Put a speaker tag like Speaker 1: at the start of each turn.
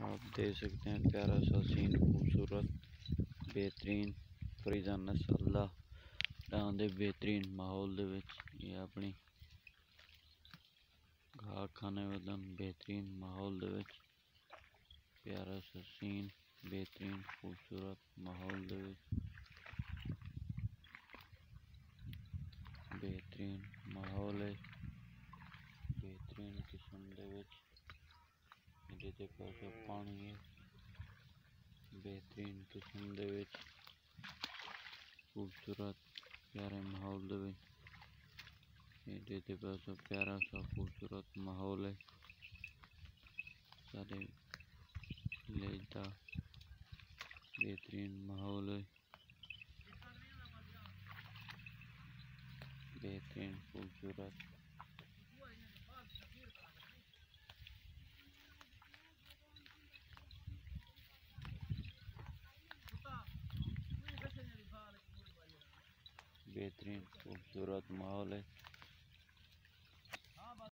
Speaker 1: आप देख सकते हैं प्यारा सा सीन, खूबसूरत बेहतरीन फरीदा नस्ल दा डां दे बेहतरीन माहौल दे विच ये अपनी घाह खाने वदन बेहतरीन माहौल दे विच प्यारा सा सीन बेहतरीन खूबसूरत माहौल दे विच बेहतरीन माहौल है बेहतरीन किस्म दे विच जिहदे पासे पानी है बेहतरीन किस्म दे विच खूबसूरत प्यारे माहौल दे विच जिहदे पासे प्यारा सा खूबसूरत माहौल है सारे लेदा बेहतरीन माहौल है बेहतरीन खूबसूरत बेहतरीन खूबसूरत माहौल है।